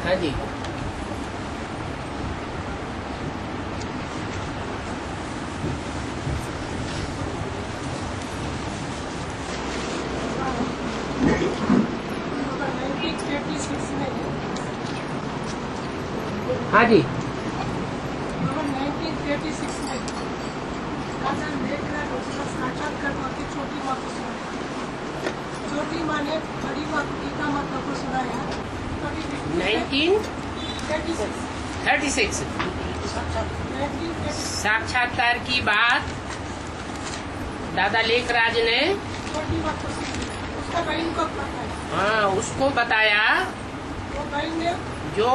हाँ जी। हाँ जी। 1936 में राजा मेघराज उसका साक्षात्कार करके छोटी माँ को सुनाया। छोटी माँ ने बड़ी माँ को गीता माता को सुनाया। 1936 साक्षात्कार की बात दादा लेखराज ने छोटी माँ को उसका बहन को बताया। हाँ, उसको बताया। वो बहन ने जो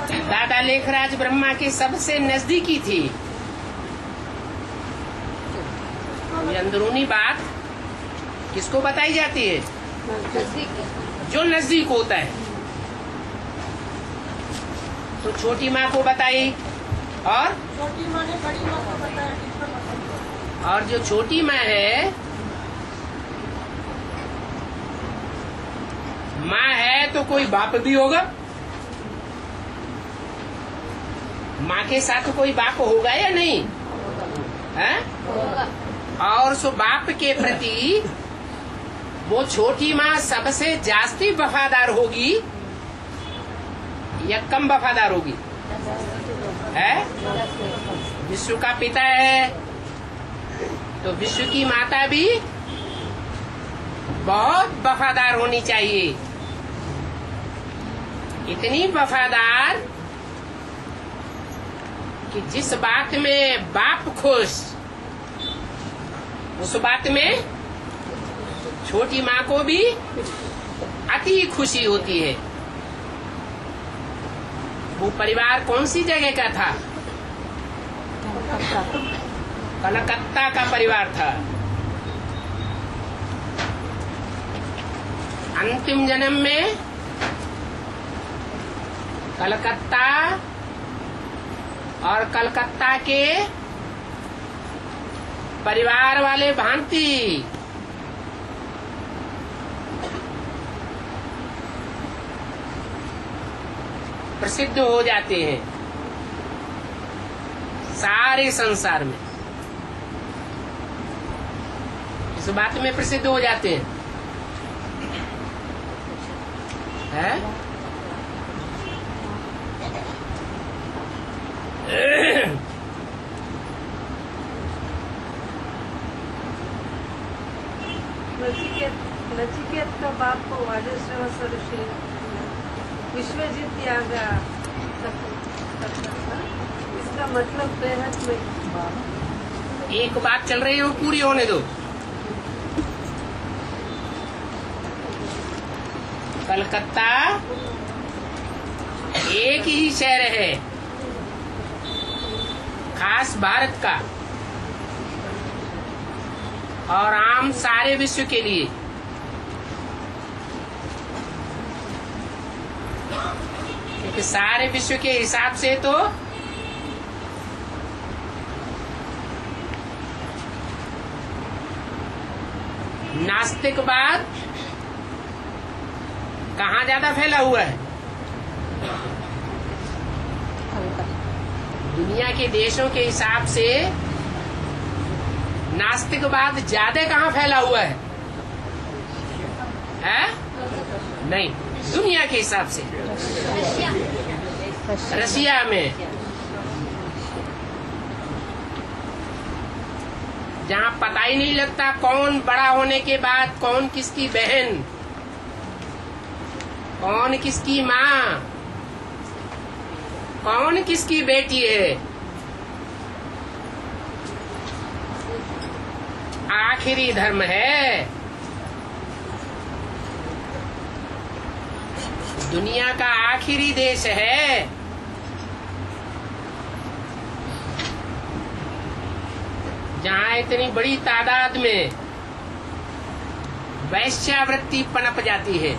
दादा लेखराज ब्रह्मा के सबसे नजदीकी थी। ये अंदरूनी बात किसको बताई जाती है? जो नजदीक होता है। तो छोटी माँ को बताई और छोटी माँ ने बड़ी माँ को बताया। और जो छोटी माँ है, माँ है तो कोई बाप भी होगा। माँ के साथ कोई बाप होगा या नहीं है? और सो बाप के प्रति वो छोटी माँ सबसे जास्ती वफादार होगी या कम वफादार होगी? है? विश्व का पिता है तो विश्व की माता भी बहुत वफादार होनी चाहिए। इतनी वफादार कि जिस बात में बाप खुश, उस बात में छोटी माँ को भी अति खुशी होती है। वो परिवार कौन सी जगह का था? कलकत्ता का परिवार था। अंतिम जन्म में कलकत्ता और कलकत्ता के परिवार वाले भांति प्रसिद्ध हो जाते हैं सारे संसार में। इस बात में प्रसिद्ध हो जाते हैं, है? नचिकेत का बाप को वाजश्रव ऋषि विश्वजीत याग करता था। इसका मतलब बेहद में एक बात चल रही है वो पूरी होने दो। कलकत्ता एक ही शहर है खास भारत का और आम सारे विश्व के लिए। क्योंकि सारे विश्व के हिसाब से तो नास्तिकवाद कहाँ ज्यादा फैला हुआ है? दुनिया के देशों के हिसाब से नास्तिकवाद ज्यादा कहाँ फैला हुआ है? नहीं, दुनिया के हिसाब से रशिया में, जहाँ पता ही नहीं लगता कौन बड़ा होने के बाद कौन किसकी बहन, कौन किसकी माँ, कौन किसकी बेटी है। आखिरी धर्म है। दुनिया का आखिरी देश है। जहाँ इतनी बड़ी तादाद में वैश्यावृत्ति पनप जाती है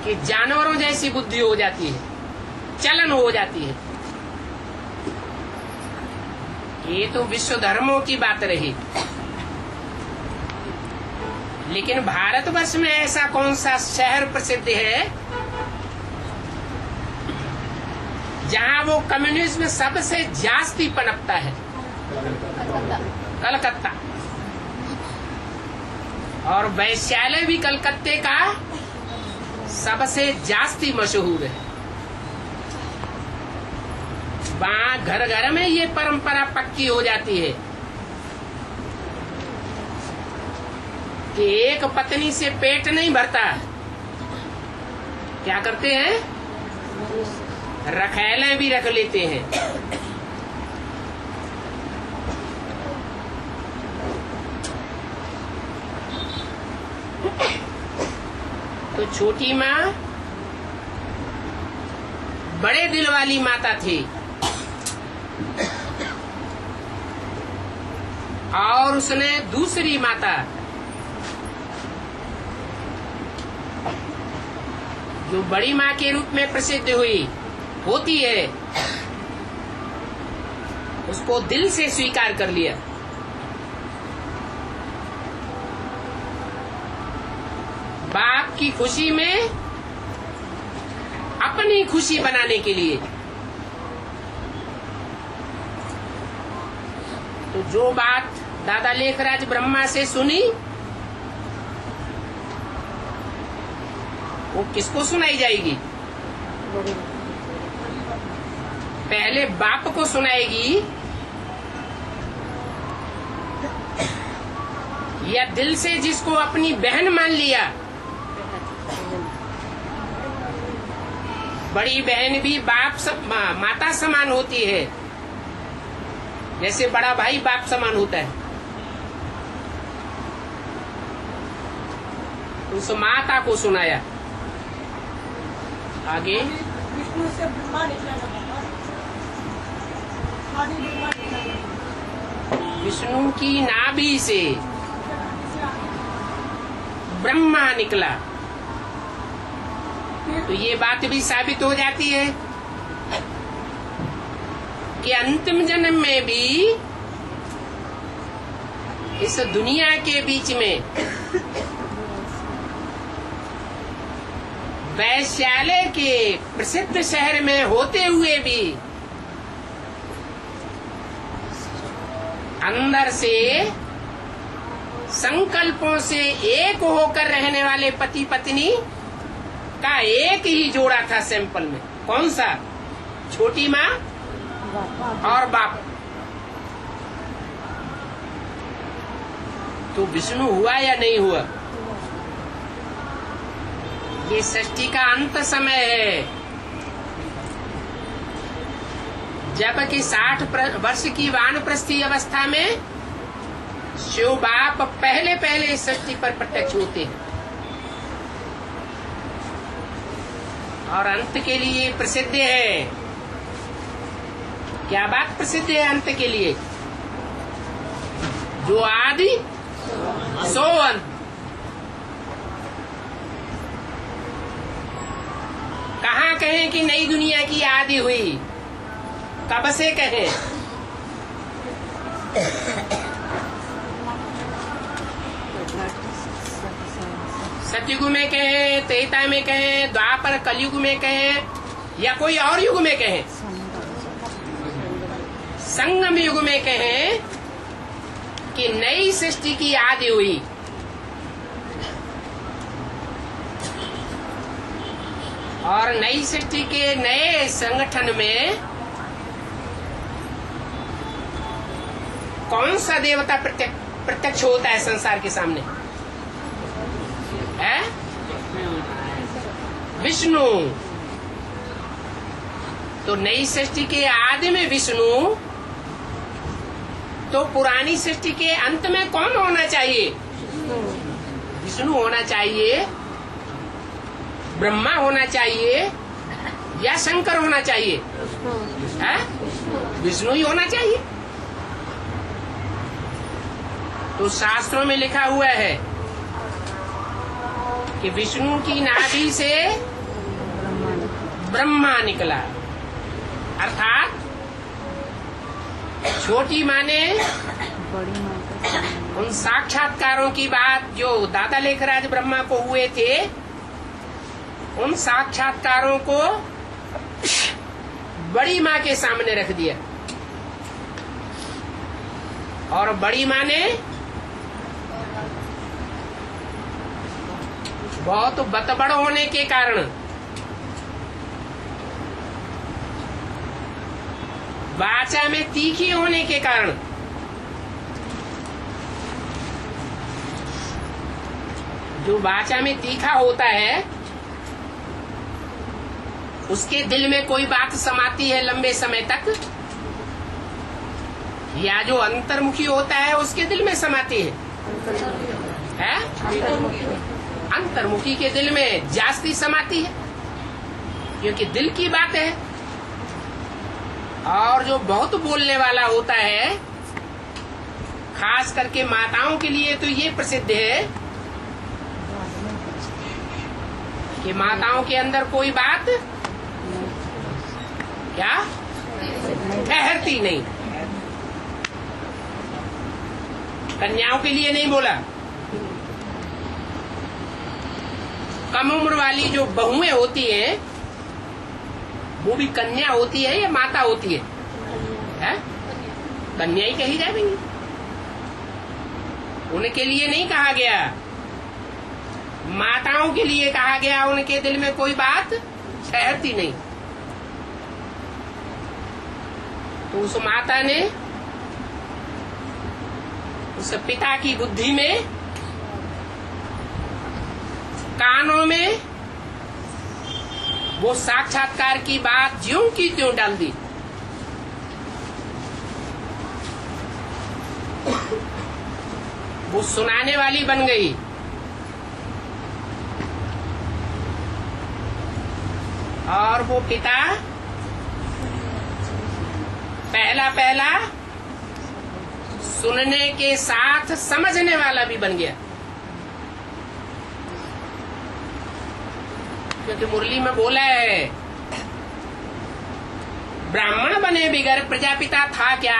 कि जानवरों जैसी बुद्धि हो जाती है, चलन हो जाती है। ये तो विश्व धर्मों की बात रही, लेकिन भारतवर्ष में ऐसा कौन सा शहर प्रसिद्ध है जहां वो कम्युनिज्म सबसे जास्ती पनपता है? कलकत्ता। और वैश्यालय भी कलकत्ते का सबसे जास्ती मशहूर है। वहां घर घर में ये परंपरा पक्की हो जाती है कि एक पत्नी से पेट नहीं भरता। क्या करते हैं? रखैलें भी रख लेते हैं। तो छोटी माँ बड़े दिल वाली माता थी और उसने दूसरी माता जो बड़ी माँ के रूप में प्रसिद्ध होती है, उसको दिल से स्वीकार कर लिया। बाप की खुशी में अपनी खुशी बनाने के लिए। तो जो बात दादा लेखराज ब्रह्मा से सुनी वो किसको सुनाई जाएगी? पहले बाप को सुनाएगी या दिल से जिसको अपनी बहन मान लिया? बड़ी बहन भी माता समान होती है, जैसे बड़ा भाई बाप समान होता है। उस माता को सुनाया। आगे विष्णु से ब्रह्मा निकला था। आदि ब्रह्मा निकला। विष्णु की नाभि से ब्रह्मा निकला। तो ये बात भी साबित हो जाती है कि अंतिम जन्म में भी इस दुनिया के बीच में वैश्यालय के प्रसिद्ध शहर में होते हुए भी अंदर से संकल्पों से एक होकर रहने वाले पति पत्नी का एक ही जोड़ा था सैंपल में। कौन सा? छोटी माँ और बाप। तो विष्णु हुआ या नहीं हुआ? ये सृष्टि का अंत समय है, जबकि 60 वर्ष की वानप्रस्थी अवस्था में शिव बाप पहले इस सृष्टि पर प्रत्यक्ष होते हैं और अंत के लिए प्रसिद्ध है। क्या बात प्रसिद्ध है अंत के लिए? जो आदि सो अंत। कहाँ कहें कि नई दुनिया की आदि हुई? कब से कहें? सतयुग में कहें, त्रेता में कहें, द्वापर कलयुग में कहें या कोई और युग में कहें, संगम युग में कहें कि नई सृष्टि की आदि हुई। और नई सृष्टि के नए संगठन में कौन सा देवता प्रत्यक्ष होता है संसार के सामने? है विष्णु। तो नई सृष्टि के आदि में विष्णु, तो पुरानी सृष्टि के अंत में कौन होना चाहिए? विष्णु होना चाहिए, ब्रह्मा होना चाहिए या शंकर होना चाहिए? है विष्णु ही होना चाहिए। तो शास्त्रों में लिखा हुआ है कि विष्णु की नाभि से ब्रह्मा निकला, अर्थात छोटी माँ ने उन साक्षात्कारों की बात जो दादा लेखराज ब्रह्मा को हुए थे, उन साक्षात्कारों को बड़ी माँ के सामने रख दिया और बड़ी माँ ने बहुत बतबड़ होने के कारण, वाचा में तीखी होने के कारण जो वाचा में तीखा होता है उसके दिल में कोई बात समाती है लंबे समय तक, या जो अंतर्मुखी होता है उसके दिल में समाती है? अंतर्मुखी के दिल में जास्ती समाती है, क्योंकि दिल की बात है। और जो बहुत बोलने वाला होता है, खास करके माताओं के लिए तो ये प्रसिद्ध है कि माताओं के अंदर कोई बात क्या ठहरती नहीं। कन्याओं के लिए नहीं बोला, कम उम्र वाली जो बहुएं होती हैं वो भी कन्या होती है या माता होती है? कन्या ही कही जाएगी। उनके लिए नहीं कहा गया, माताओं के लिए कहा गया। उनके दिल में कोई बात ठहरती नहीं। तो उस माता ने उस पिता की बुद्धि में, कानों में वो साक्षात्कार की बात ज्यों की त्यों डाल दी। वो सुनाने वाली बन गई। और वो पिता पहला सुनने के साथ समझने वाला भी बन गया, क्योंकि मुरली में बोला है, ब्राह्मण बने बिगर प्रजापिता था क्या?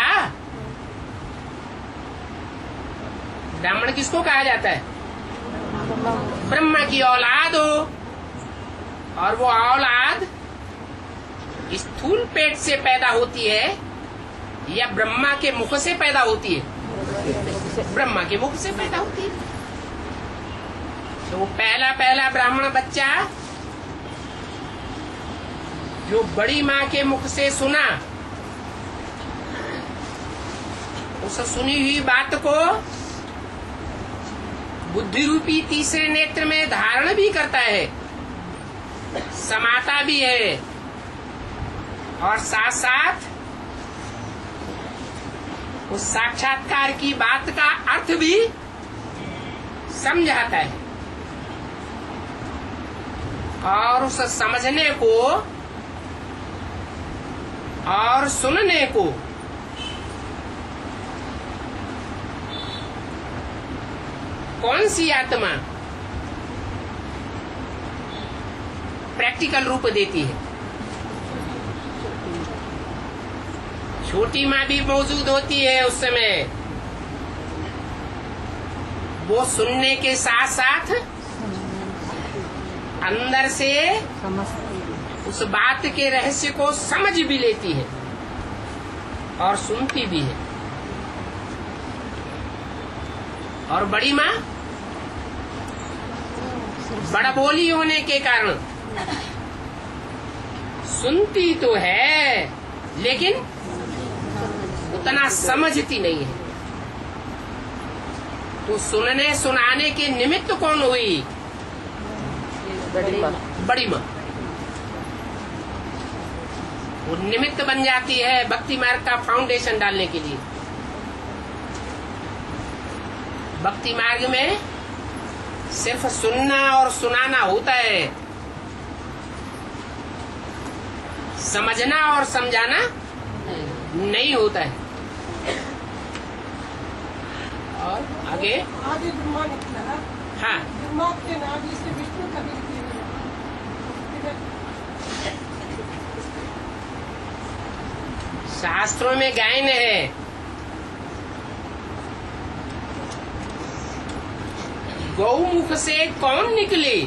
ब्राह्मण किसको कहा जाता है? ब्रह्मा की औलाद हो, और वो औलाद स्थूल पेट से पैदा होती है या ब्रह्मा के मुख से पैदा होती है? ब्रह्मा के मुख से पैदा होती है। तो वो पहला ब्राह्मण बच्चा जो बड़ी माँ के मुख से सुना, उस सुनी हुई बात को बुद्धि रूपी तीसरे नेत्र में धारण भी करता है, समाता भी है, और साथ साथ उस साक्षात्कार की बात का अर्थ भी समझाता है। और उस समझने को और सुनने को कौन सी आत्मा प्रैक्टिकल रूप देती है? छोटी माँ भी मौजूद होती है उस समय। वो सुनने के साथ साथ अंदर से उस बात के रहस्य को समझ भी लेती है और सुनती भी है। और बड़ी माँ बड़ा बोली होने के कारण सुनती तो है, लेकिन उतना समझती नहीं है। तो सुनने सुनाने के निमित्त कौन हुई? बड़ी माँ। वो निमित्त बन जाती है भक्ति मार्ग का फाउंडेशन डालने के लिए। भक्ति मार्ग में सिर्फ सुनना और सुनाना होता है, समझना और समझाना नहीं होता है। और आगे ब्रह्मा निकला। हाँ, ब्रह्मा के नाभि से विष्णु कभी शास्त्रों में गायन है गौमुख से कौन निकली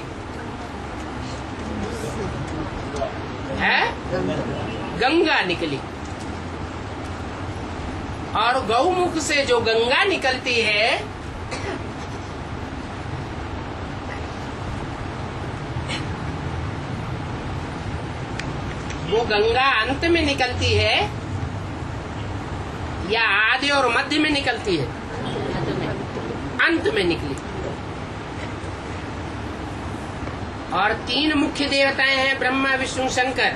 है? गंगा निकली। और गौमुख से जो गंगा निकलती है वो गंगा अंत में निकलती है या आदि और मध्य में निकलती है? अंत में निकली। और तीन मुख्य देवताएं हैं, ब्रह्मा विष्णु शंकर।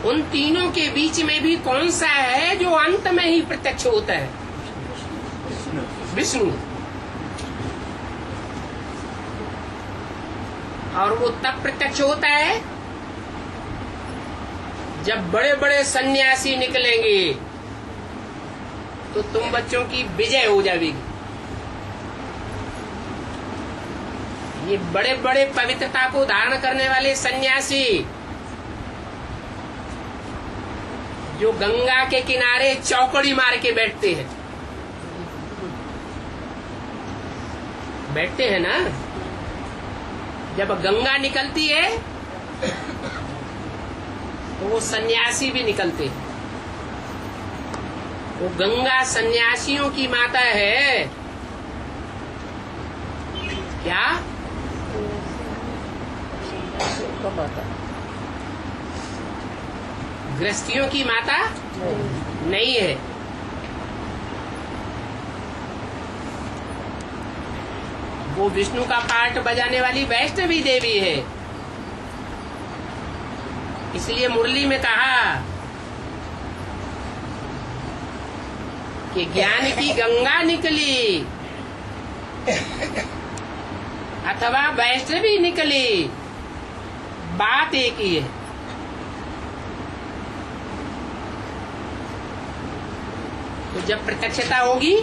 उन तीनों के बीच में भी कौन सा है जो अंत में ही प्रत्यक्ष होता है? विष्णु। और वो तब प्रत्यक्ष होता है जब बड़े बड़े सन्यासी निकलेंगे तो तुम बच्चों की विजय हो जाएगी। ये बड़े बड़े पवित्रता को धारण करने वाले सन्यासी जो गंगा के किनारे चौकड़ी मार के बैठते हैं ना, जब गंगा निकलती है तो वो सन्यासी भी निकलते हैं। वो गंगा सन्यासियों की माता है। क्या? गृहस्थियों की माता नहीं है। वो विष्णु का पार्ट बजाने वाली वैष्णवी देवी है। इसलिए मुरली में कहा कि ज्ञान की गंगा निकली अथवा वैष्णवी निकली, बात एक ही है। तो जब प्रत्यक्षता होगी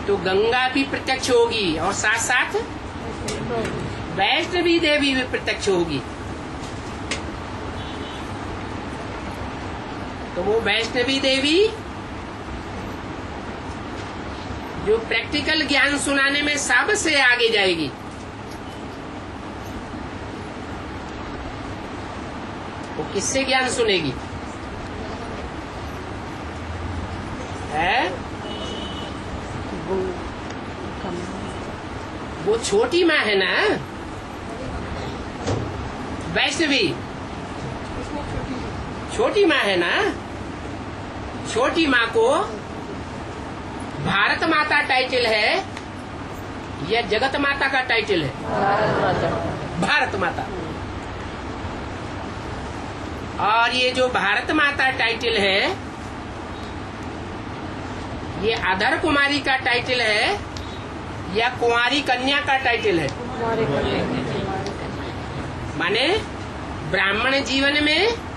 तो गंगा भी प्रत्यक्ष होगी और साथ साथ वैष्णवी देवी भी प्रत्यक्ष होगी। तो वो वैष्णवी देवी जो प्रैक्टिकल ज्ञान सुनाने में सबसे आगे जाएगी, वो किससे ज्ञान सुनेगी? है? वो छोटी माँ है ना, वैष्णवी छोटी माँ है ना। छोटी माँ को भारत माता टाइटल है या जगत माता का टाइटल है? भारत माता। और ये जो भारत माता टाइटल है ये अधर कुमारी का टाइटल है या कुंवारी कन्या का टाइटल है? माने ब्राह्मण जीवन में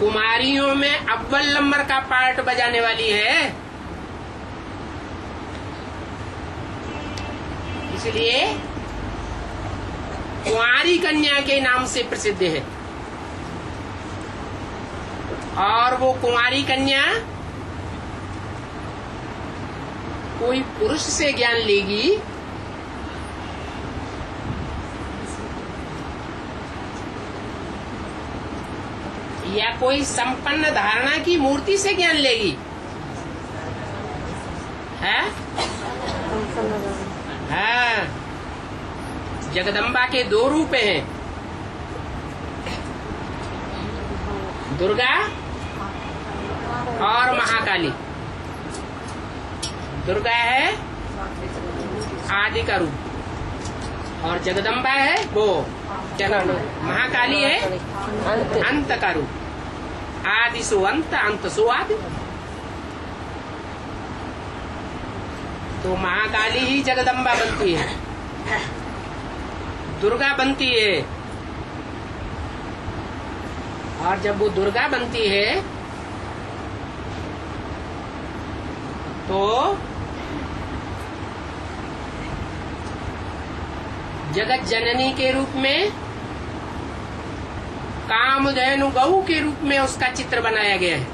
कुमारियों में अव्वल नंबर का पार्ट बजाने वाली है। इसलिए कुंवारी कन्या के नाम से प्रसिद्ध है। और वो कुंवारी कन्या कोई पुरुष से ज्ञान लेगी या कोई संपन्न धारणा की मूर्ति से ज्ञान लेगी? है? हाँ। जगदम्बा के दो रूप हैं, दुर्गा और महाकाली। दुर्गा है आदि का रूप और जगदम्बा है वो क्या नाम है, महाकाली है अंत का रूप। आदि सो अंत, अंत सो आदि। तो महाकाली ही जगदम्बा बनती है, दुर्गा बनती है। और जब वो दुर्गा बनती है तो जगत जननी के रूप में, कामधेनु गऊ के रूप में उसका चित्र बनाया गया है।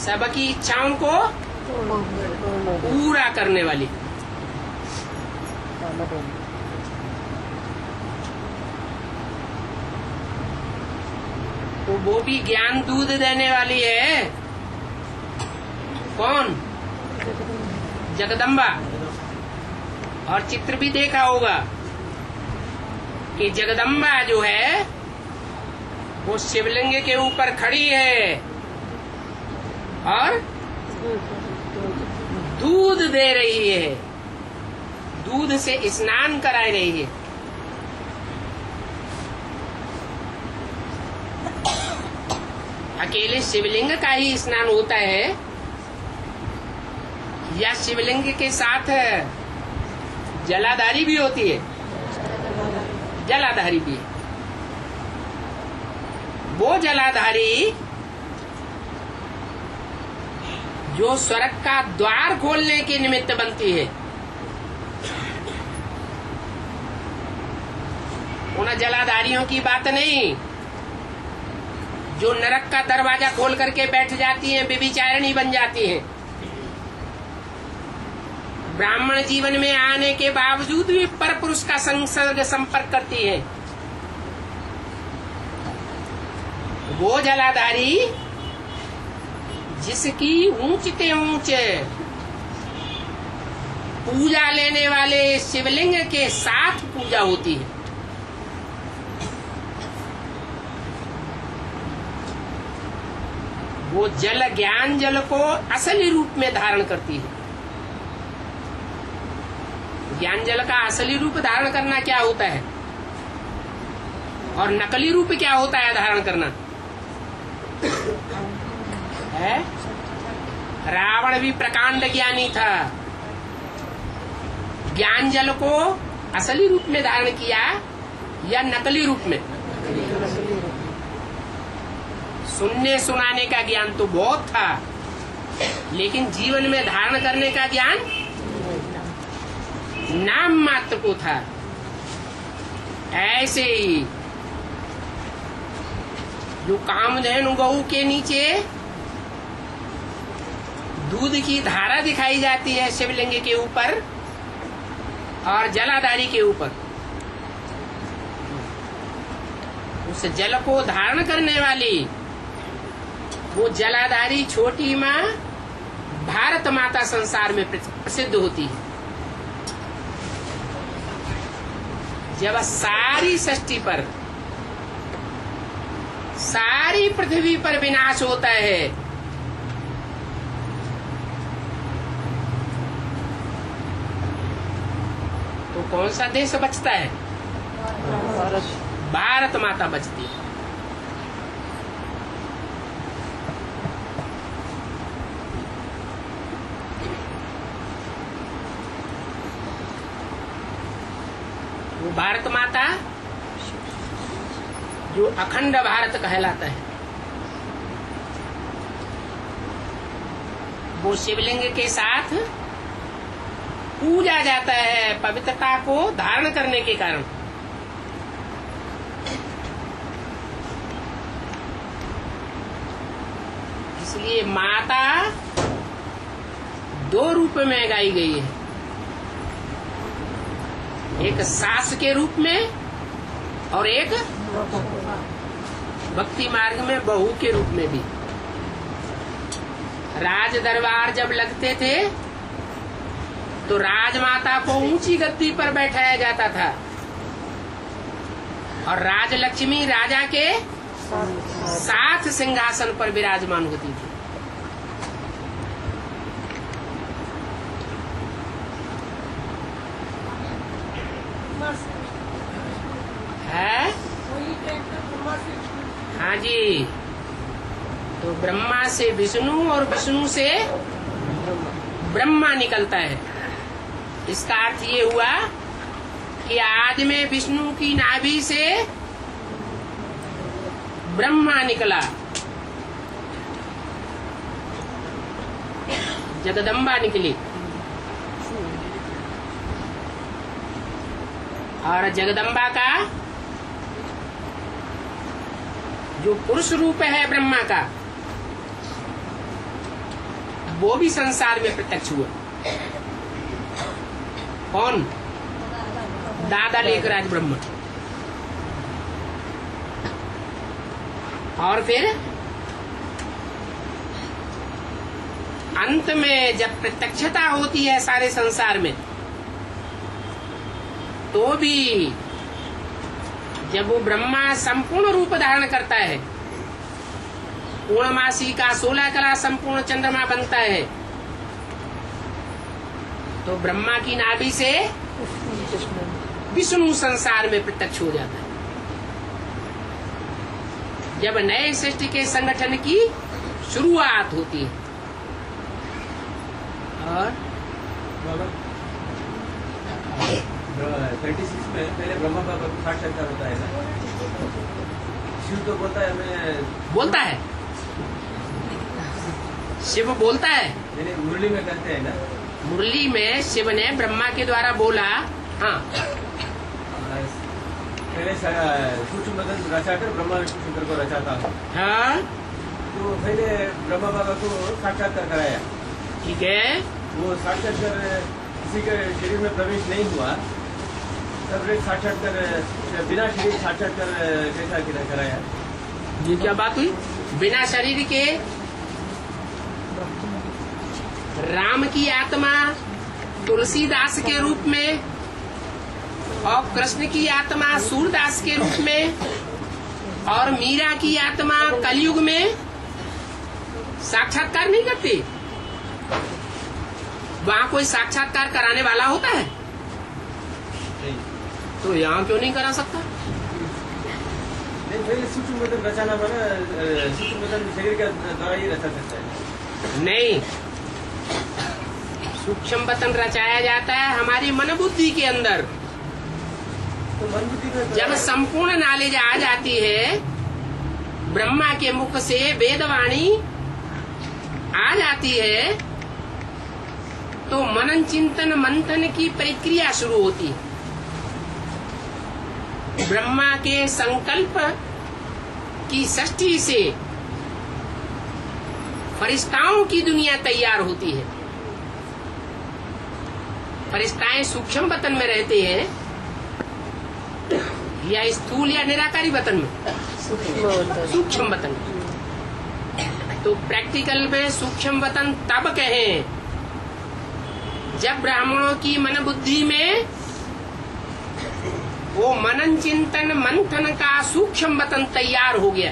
सबकी इच्छाओं को पूरा करने वाली। तो वो भी ज्ञान दूध देने वाली है। कौन? जगदम्बा। और चित्र भी देखा होगा कि जगदम्बा जो है वो शिवलिंग के ऊपर खड़ी है और दूध दे रही है, दूध से स्नान करा रही है। अकेले शिवलिंग का ही स्नान होता है या शिवलिंग के साथ जलाधारी भी होती है? जलाधारी भी है। वो जलाधारी जो स्वर्ग का द्वार खोलने के निमित्त बनती है, उन जलाधारियों की बात नहीं जो नरक का दरवाजा खोल करके बैठ जाती हैं, व्यभिचारिणी बन जाती हैं। ब्राह्मण जीवन में आने के बावजूद भी परपुरुष का संसर्ग संपर्क करती है। वो जलाधारी जिसकी ऊंचते ऊंच पूजा लेने वाले शिवलिंग के साथ पूजा होती है, वो जल ज्ञान जल को असली रूप में धारण करती है। ज्ञान जल का असली रूप धारण करना क्या होता है और नकली रूप क्या होता है धारण करना है? रावण भी प्रकांड ज्ञानी था, ज्ञान जल को असली रूप में धारण किया या नकली रूप में? सुनने सुनाने का ज्ञान तो बहुत था, लेकिन जीवन में धारण करने का ज्ञान नाम मात्र को था। ऐसे ही जो कामधेनु गऊ के नीचे दूध की धारा दिखाई जाती है शिवलिंग के ऊपर और जलाधारी के ऊपर, उस जल को धारण करने वाली वो जलाधारी छोटी माँ भारत माता संसार में प्रसिद्ध होती है। जब सारी सृष्टि पर, सारी पृथ्वी पर विनाश होता है, तो कौन सा देश बचता है? भारत माता बचती है। वो भारत माता जो अखंड भारत कहलाता है, वो शिवलिंग के साथ पूजा जाता है पवित्रता को धारण करने के कारण। इसलिए माता दो रूप में गाई गई है, एक सास के रूप में और एक भक्ति मार्ग में बहू के रूप में भी। राज दरबार जब लगते थे तो राजमाता को ऊंची गद्दी पर बैठाया जाता था और राजलक्ष्मी राजा के साथ सिंहासन पर विराजमान होती थी। है? हाँ जी, तो ब्रह्मा से विष्णु और विष्णु से ब्रह्मा निकलता है। इसका अर्थ ये हुआ कि आज में विष्णु की नाभि से ब्रह्मा निकला, जगदम्बा निकली, और जगदम्बा का जो पुरुष रूप है ब्रह्मा का, वो भी संसार में प्रत्यक्ष हुआ। कौन? दादा लेखराज ब्रह्म। और फिर अंत में जब प्रत्यक्षता होती है सारे संसार में, तो भी जब वो ब्रह्मा संपूर्ण रूप धारण करता है, पूर्णमासी का 16 कला संपूर्ण चंद्रमा बनता है, तो ब्रह्मा की नाभि से विष्णु संसार में प्रत्यक्ष हो जाता है। जब नए सृष्टि के संगठन की शुरुआत होती है। और 36 में पहले ब्रह्मा बाबा को साक्षात्कार होता है ना, शिव तो बोलता है, मैं बोलता है, शिव बोलता है, मैंने मुरली में कहते हैं ना, मुरली में शिव ने ब्रह्मा के द्वारा बोला। हाँ, पहले सूक्ष्म बदन रचाकर ब्रह्मा विष्णु शंकर को रचाता हूँ। हाँ, तो पहले ब्रह्मा बाबा को साक्षात्कार कराया। ठीक है। वो साक्षात्कार किसी के शरीर में प्रवेश नहीं हुआ, तब एक साक्षात्कार बिना शरीर साक्षात्कार कैसा कराया? ये क्या बात हुई? बिना शरीर के राम की आत्मा तुलसीदास के रूप में और कृष्ण की आत्मा सूरदास के रूप में और मीरा की आत्मा कलयुग में साक्षात्कार नहीं करती। वहाँ कोई साक्षात्कार कराने वाला होता है? नहीं। तो यहाँ क्यों नहीं करा सकता? नहीं, पहले सूक्ष्म बदन रचाना माना सूक्ष्म बदन शरीर के द्वारा ही रचा सकता है। नहीं, सूक्ष्म बतन रचाया जाता है हमारी मन बुद्धि के अंदर। तो मन बुद्धि में जब संपूर्ण नॉलेज आ जाती है, ब्रह्मा के मुख से वेदवाणी आ जाती है, तो मनन चिंतन मंथन की प्रक्रिया शुरू होती है। ब्रह्मा के संकल्प की सृष्टि से फरिश्ताओं की दुनिया तैयार होती है। फरिश्ताएं सूक्ष्म वतन में रहते हैं या स्थूल या निराकारी वतन में? सूक्ष्म वतन। तो प्रैक्टिकल में सूक्ष्म वतन तब कहें जब ब्राह्मणों की मन बुद्धि में वो मनन चिंतन मंथन का सूक्ष्म वतन तैयार हो गया,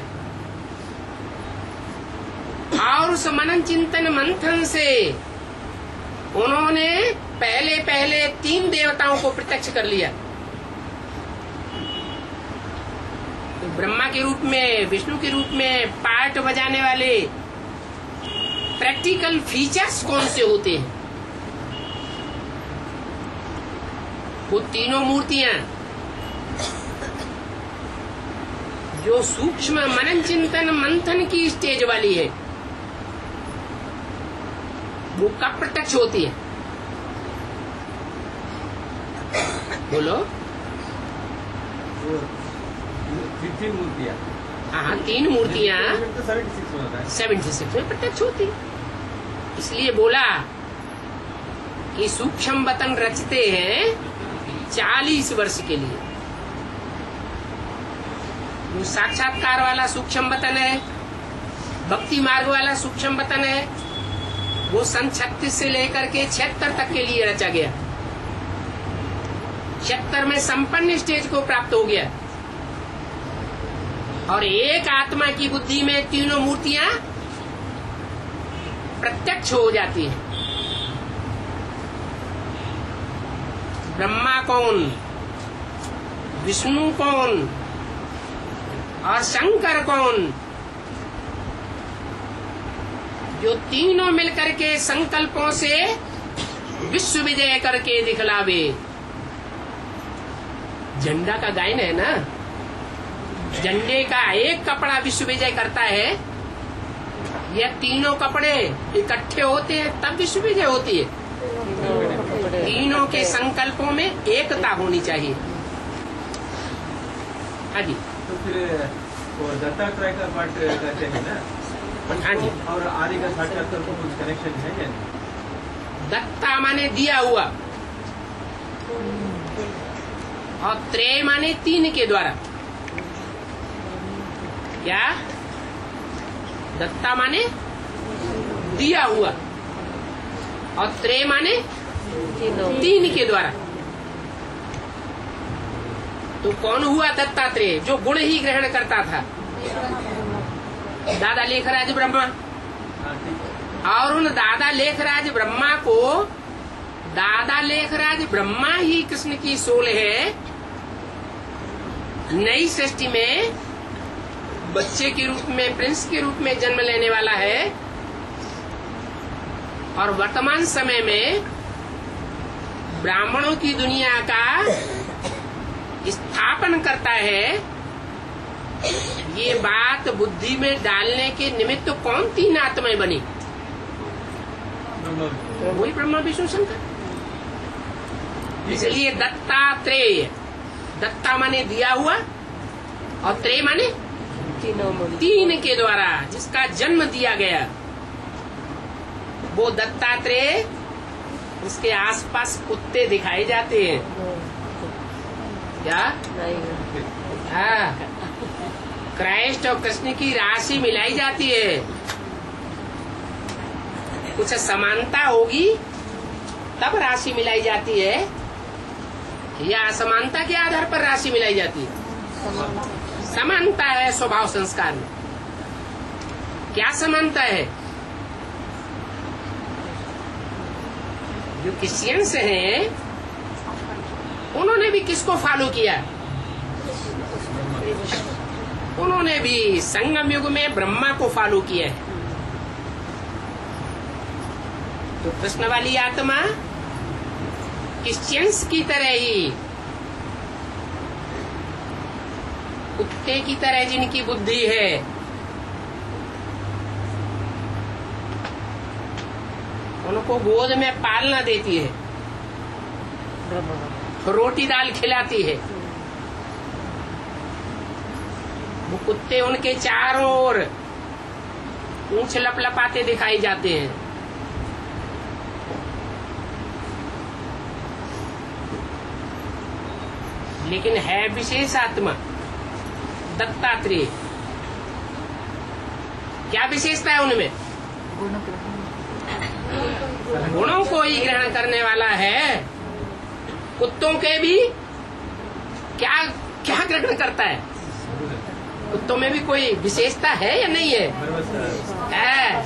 और उस मनन चिंतन मंथन से उन्होंने पहले 3 देवताओं को प्रत्यक्ष कर लिया। तो ब्रह्मा के रूप में, विष्णु के रूप में पार्ट बजाने वाले प्रैक्टिकल फीचर्स कौन से होते हैं? वो तीनों मूर्तियां जो सूक्ष्म मनन चिंतन मंथन की स्टेज वाली है, वो कब प्रत्यक्ष होती है? बोलो। वो 3 मूर्तियाँ। हाँ, 3 मूर्तियाँ 76 में होता है। 76 में प्रत्यक्ष होती। इसलिए बोला कि सूक्ष्म वतन रचते हैं 40 वर्ष के लिए। वो साक्षात्कार वाला सूक्ष्म वतन है, भक्ति मार्ग वाला सूक्ष्म वतन है, वो सन 36 से लेकर के 76 तक के लिए रचा गया। 76 में संपन्न स्टेज को प्राप्त हो गया, और एक आत्मा की बुद्धि में तीनों मूर्तियां प्रत्यक्ष हो जाती हैं। ब्रह्मा कौन, विष्णु कौन और शंकर कौन, जो तीनों मिलकर के संकल्पों से विश्व विजय करके दिखलावे। झंडा का गायन है ना, झंडे का एक कपड़ा विश्व विजय करता है, या तीनों कपड़े इकट्ठे होते हैं तब विश्व विजय होती है? तीनों के संकल्पों में एकता होनी चाहिए। हाँ जी। तो फिर वो दत्तात्रेय का पाठ करते हैं ना, हाँ जी। और आदि का साक्षात्कार को कुछ कनेक्शन है या नहीं? दत्ता माने दिया हुआ, और त्रय माने तीन के द्वारा। क्या? दत्ता माने दिया हुआ, और त्रय माने तीन के द्वारा। तो कौन हुआ दत्तात्रेय? जो गुण ही ग्रहण करता था, दादा लेखराज ब्रह्मा। हाँ, ठीक है। और उन दादा लेखराज ब्रह्मा को, दादा लेखराज ब्रह्मा ही कृष्ण की सोल है। नई सृष्टि में बच्चे के रूप में, प्रिंस के रूप में जन्म लेने वाला है, और वर्तमान समय में ब्राह्मणों की दुनिया का स्थापन करता है। ये बात बुद्धि में डालने के निमित्त कौन तीन आत्माएं बनी? वही ब्रह्मा विष्णु शंकर। इसलिए दत्तात्रेय, दत्ता माने दिया हुआ, और त्रय माने तीन के द्वारा जिसका जन्म दिया गया, वो दत्तात्रेय। उसके आसपास कुत्ते दिखाए जाते हैं। क्या? हाँ, क्राइस्ट और कृष्ण की राशि मिलाई जाती है। कुछ समानता होगी तब राशि मिलाई जाती है, या असमानता के आधार पर राशि मिलाई जाती है? समानता है स्वभाव संस्कार में। क्या समानता है? जो क्रिश्चियंस हैं उन्होंने भी किसको फॉलो किया? उन्होंने भी संगम युग में ब्रह्मा को फॉलो किया है। तो कृष्ण वाली आत्मा क्रिश्चियंस की तरह ही, कुत्ते की तरह जिनकी बुद्धि है, उनको गोद में पालना देती है, रोटी दाल खिलाती है। वो कुत्ते उनके चारों ओर पूंछ लपलपाते दिखाई जाते हैं। लेकिन है विशेष आत्मा दत्तात्रेय। क्या विशेषता है उनमें? गुणों को ही ग्रहण करने वाला है। कुत्तों के भी क्या क्या ग्रहण करता है? कुत्तों में भी कोई विशेषता है या नहीं है? है।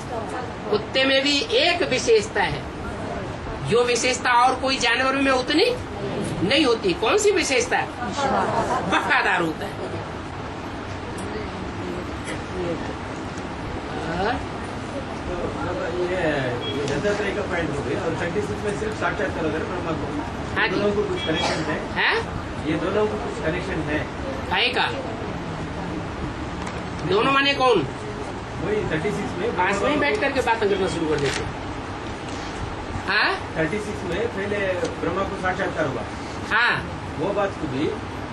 कुत्ते में भी एक विशेषता है, जो विशेषता और कोई जानवर में उतनी नहीं होती। कौन सी विशेषता है? वफादार होता है। ये दत्तात्रेय का पॉइंट हो गया, और 36 में सिर्फ साक्षात्कार अगर ब्रह्मा को, हाँ जी। दोनों को कुछ कनेक्शन है? है? ये दोनों को कुछ कनेक्शन है? का दोनों माने कौन? वही 36 में पास में ही बैठ करके बातें करना शुरू कर देते। हाँ 36 में पहले ब्रह्मा को साक्षात्कार हुआ, हाँ वो बात को भी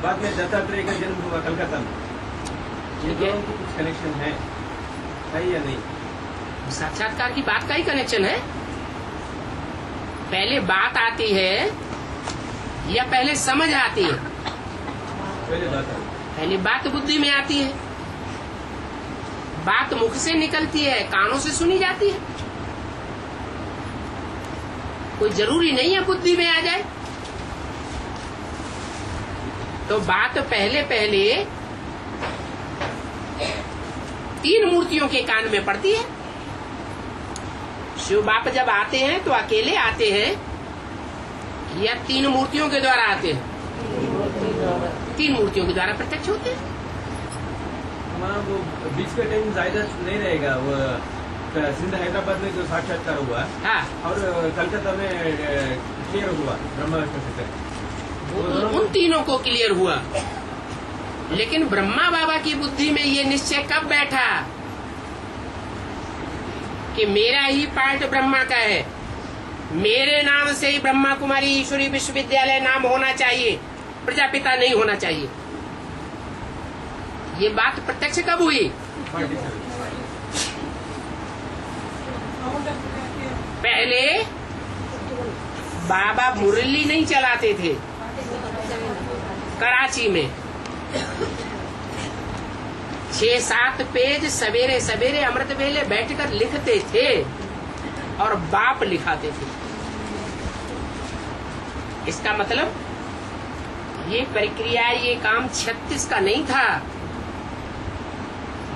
बाद में दत्तात्रेय का जन्म हुआ कलकत्ता में। ये ठीक है। दोनों को कुछ कनेक्शन है या नहीं? साक्षात्कार की बात का ही कनेक्शन है। पहले बात आती है या पहले समझ आती है? पहले बात है। पहले बात बुद्धि में आती है। बात मुख से निकलती है, कानों से सुनी जाती है। कोई जरूरी नहीं है बुद्धि में आ जाए। तो बात पहले पहले तीन मूर्तियों के कान में पड़ती है। शिव बाप जब आते हैं तो अकेले आते हैं या तीन मूर्तियों के द्वारा आते हैं? तीन मूर्तियों के द्वारा प्रत्यक्ष होते हैं। वहाँ वो बीच का टाइम ज्यादा नहीं रहेगा। वो सिंध हैदराबाद में जो साक्षात्कार हुआ, हाँ, और कलकत्ता में क्लियर हुआ ब्रह्मा विष्णु शंकर, उन तीनों को क्लियर हुआ। लेकिन ब्रह्मा बाबा की बुद्धि में ये निश्चय कब बैठा कि मेरा ही पार्ट ब्रह्मा का है, मेरे नाम से ही ब्रह्मा कुमारी ईश्वरी विश्वविद्यालय नाम होना चाहिए, प्रजापिता नहीं होना चाहिए। ये बात प्रत्यक्ष कब हुई? पहले बाबा मुरली नहीं चलाते थे कराची में। 6-7 पेज सवेरे सवेरे अमृत वेले बैठकर लिखते थे और बाप लिखाते थे। इसका मतलब ये प्रक्रिया, ये काम 36 का नहीं था।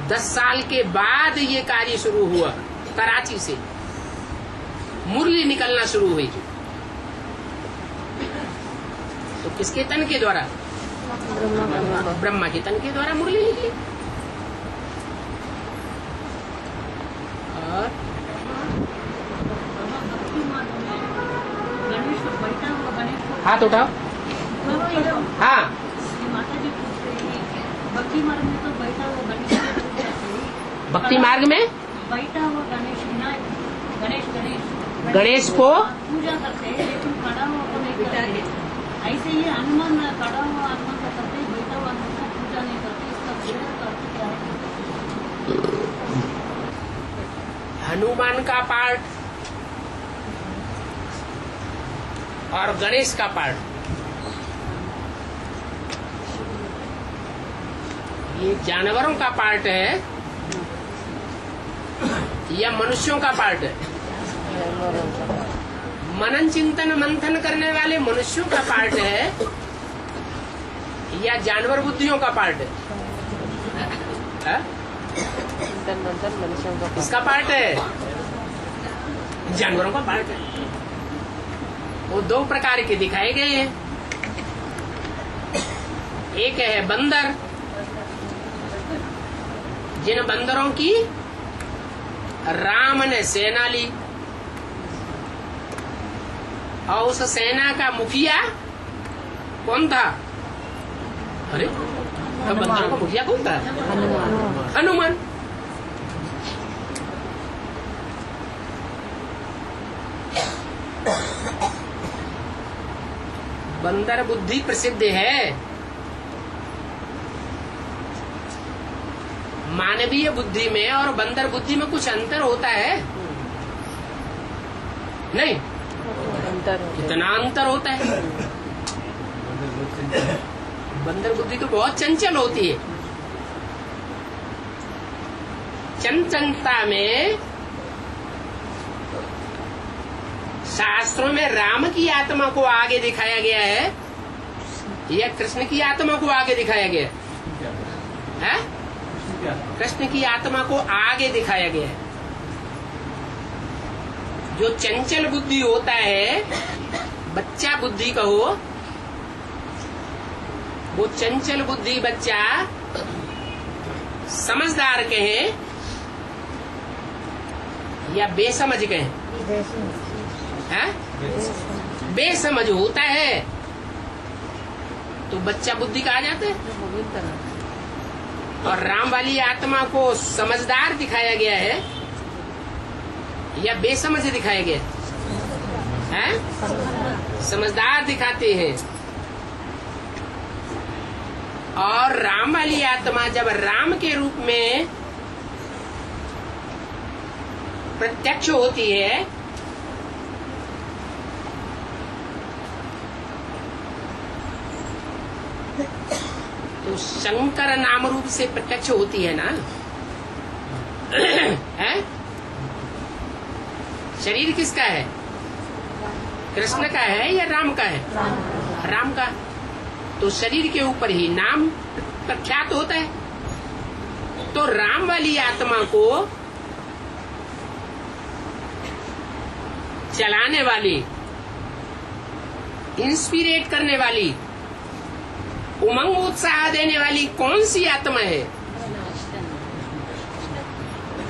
10 साल के बाद ये कार्य शुरू हुआ। कराची से मुरली निकलना शुरू हुई। तो किसके तन के द्वारा? ब्रह्मा के तन के द्वारा मुरली निकली। और हाथ उठाओ। हाँ, माता जी पूछ रही है, भक्ति मार्ग में तो बैठा हुआ गणेश, भक्ति मार्ग में बैठा हुआ गणेश विनायक, गणेश को पूजा करते हैं, लेकिन खड़ा हुआ को नहीं करते। ऐसे ही हनुमान खड़ा हुआ हनुमान का करते हैं, बैठा हुआ हनुमान का पूजा नहीं करते। इसका पूजा का अर्थ क्या है? हनुमान का पार्ट और गणेश का पार्ट, ये जानवरों का पार्ट है या मनुष्यों का पार्ट है? मनन चिंतन मंथन करने वाले मनुष्यों का पार्ट है या जानवर बुद्धियों का पार्ट है? किसका पार्ट है? जानवरों का पार्ट है। वो 2 प्रकार के दिखाए गए हैं। एक है बंदर, जिन बंदरों की राम ने सेना ली और उस सेना का मुखिया कौन था? अरे, तो बंदरों का मुखिया कौन था? हनुमान। बंदर बुद्धि प्रसिद्ध है। मानवीय बुद्धि में और बंदर बुद्धि में कुछ अंतर होता है? नहीं, कितना अंतर होता है। बंदर बुद्धि तो बहुत चंचल होती है। चंचलता में शास्त्रों में राम की आत्मा को आगे दिखाया गया है या कृष्ण की आत्मा को आगे दिखाया गया है? कृष्ण की आत्मा को आगे दिखाया गया है। जो चंचल बुद्धि होता है, बच्चा बुद्धि कहो, वो चंचल बुद्धि बच्चा समझदार कहे या बेसमझ कहे? बेसमझ होता है तो बच्चा बुद्धि कहा जाता है। और राम वाली आत्मा को समझदार दिखाया गया है या बेसमझ दिखाया गया है? समझदार दिखाते हैं। और राम वाली आत्मा जब राम के रूप में प्रत्यक्ष होती है तो शंकर नाम रूप से प्रत्यक्ष होती है ना। है? शरीर किसका है? कृष्ण का है या राम का है? राम का। तो शरीर के ऊपर ही नाम प्रख्यात होता है। तो राम वाली आत्मा को चलाने वाली, इंस्पिरेट करने वाली, उमंग उत्साह देने वाली कौन सी आत्मा है?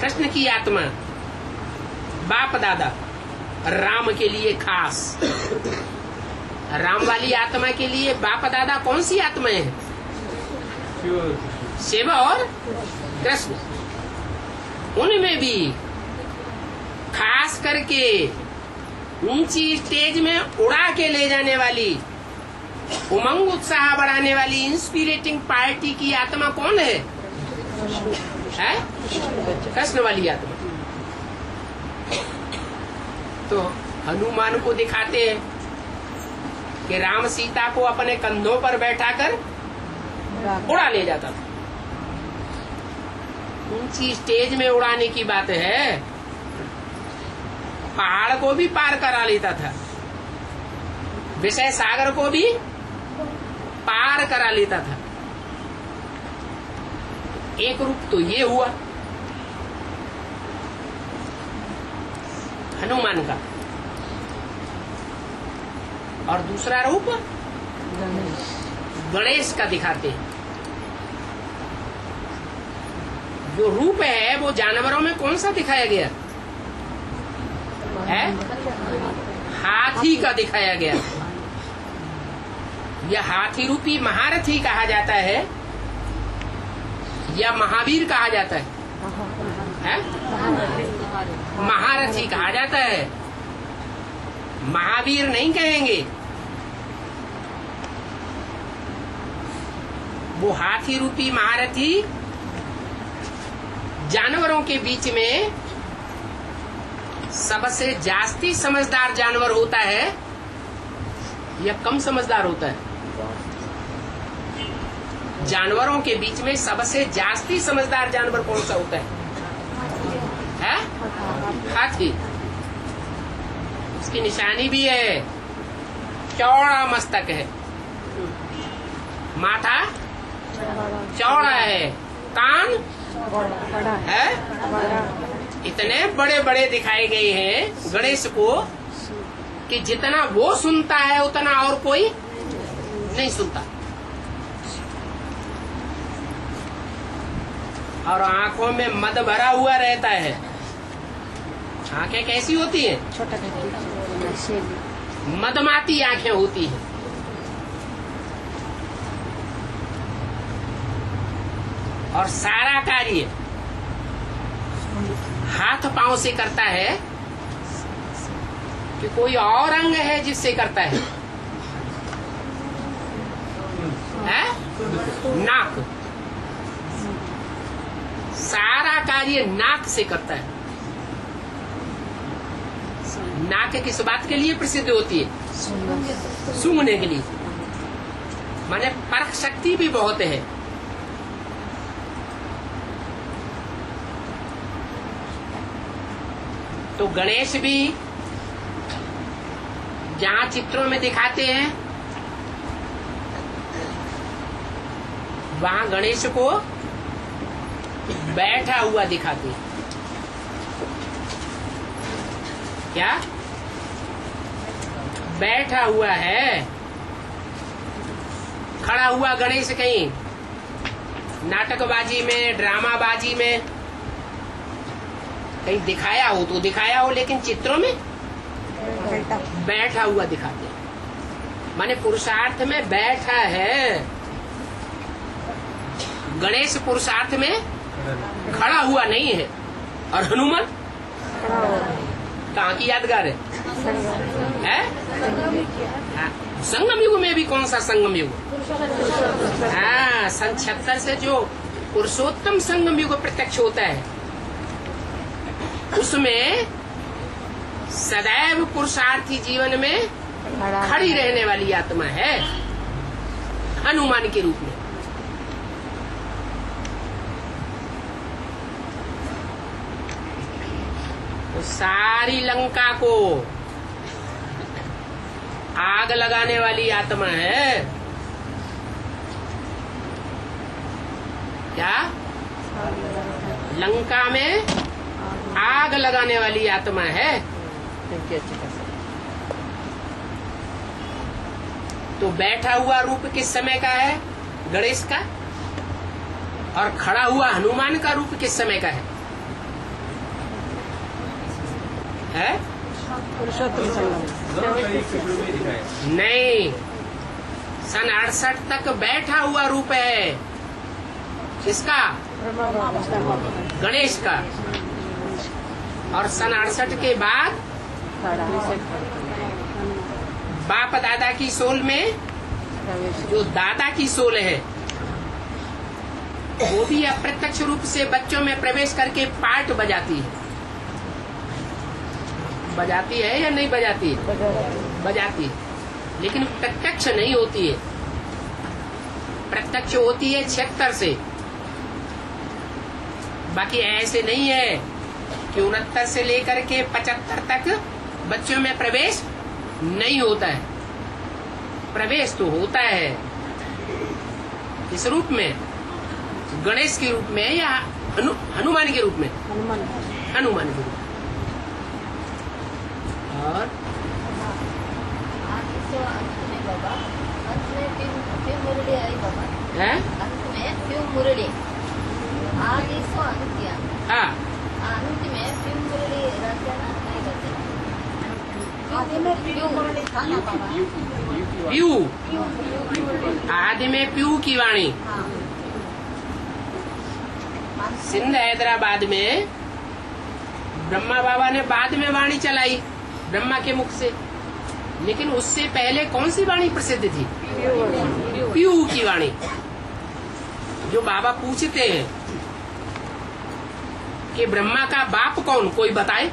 कृष्ण की आत्मा। बाप दादा राम के लिए खास। राम वाली आत्मा के लिए बाप दादा कौन सी आत्मा है? शिव और कृष्ण। उनमें भी खास करके ऊंची स्टेज में उड़ा के ले जाने वाली, उमंग उत्साह बढ़ाने वाली इंस्पिरेटिंग पार्टी की आत्मा कौन है? कृष्ण वाली आत्मा। तो हनुमान को दिखाते हैं कि राम सीता को अपने कंधों पर बैठाकर उड़ा ले जाता था। ऊंची स्टेज में उड़ाने की बात है, पहाड़ को भी पार करा लेता था, विषय सागर को भी पार करा लेता था। एक रूप तो ये हुआ हनुमान का, और दूसरा रूप गणेश का दिखाते हैं। जो रूप है वो जानवरों में कौन सा दिखाया गया है? हाथी का दिखाया गया। यह हाथी रूपी महारथी कहा जाता है या महावीर कहा जाता है? महारथी कहा जाता है, महावीर नहीं कहेंगे। वो हाथी रूपी महारथी जानवरों के बीच में सबसे जास्ती समझदार जानवर होता है या कम समझदार होता है? जानवरों के बीच में सबसे जास्ती समझदार जानवर कौन सा होता है? हाथी। उसकी निशानी भी है, चौड़ा मस्तक है, माथा चौड़ा है, कान है, इतने बड़े बड़े दिखाए गए हैं गणेश को कि जितना वो सुनता है उतना और कोई नहीं सुनता। और आंखों में मद भरा हुआ रहता है। आंखें कैसी होती हैं? मदमाती आंखें होती हैं। और सारा कार्य हाथ पांव से करता है कि कोई और अंग है जिससे करता है? नाक। सारा कार्य नाक से करता है। नाक किस बात के लिए प्रसिद्ध होती है? सूंघने के लिए। माने परख शक्ति भी बहुत है। तो गणेश भी जहां चित्रों में दिखाते हैं वहां गणेश को बैठा हुआ दिखाते हैं। क्या बैठा हुआ है? खड़ा हुआ गणेश कहीं नाटकबाजी में, ड्रामाबाजी में कहीं दिखाया हो तो दिखाया हो, लेकिन चित्रों में बैठा हुआ दिखाते हैं। माने पुरुषार्थ में बैठा है। गणेश पुरुषार्थ में खड़ा हुआ नहीं है। और हनुमान कहाँ की यादगार है? संगम युग में भी कौन सा संगम युग? सन 76 से जो पुरुषोत्तम संगम युग प्रत्यक्ष होता है उसमें सदैव पुरुषार्थी जीवन में खड़ी रहने वाली आत्मा है हनुमान के रूप में। तो सारी लंका को आग लगाने वाली आत्मा है। क्या? लंका में आग लगाने वाली आत्मा है। तो बैठा हुआ रूप किस समय का है? गणेश का। और खड़ा हुआ हनुमान का रूप किस समय का है? नहीं, सन 68 तक बैठा हुआ रूप है। किसका? गणेश का। और सन 68 के बाद बाप दादा की सोल में जो दादा की सोल है वो भी अप्रत्यक्ष रूप से बच्चों में प्रवेश करके पार्ट बजाती है। बजाती है या नहीं बजाती? बजाती है, लेकिन प्रत्यक्ष नहीं होती है। प्रत्यक्ष होती है 76 से। बाकी ऐसे नहीं है कि 69 से लेकर के 75 तक बच्चों में प्रवेश नहीं होता है। प्रवेश तो होता है। किस रूप में? गणेश के रूप में या हनुमान के रूप में? हनुमान के रूप में। और मुरली आई बाबा है? अंत में फिर मुरली आदि सो अंत्य। हाँ, अंत में फिर मुरली रचना नहीं करते। आदि में फिर मुरली था ना बाबा। प्यू, आदि में प्यू की वाणी। सिंध हैदराबाद में ब्रह्मा बाबा ने बाद में वाणी चलाई ब्रह्मा के मुख से, लेकिन उससे पहले कौन सी वाणी प्रसिद्ध थी? प्यू की वाणी। जो बाबा पूछते हैं कि ब्रह्मा का बाप कौन, कोई बताए?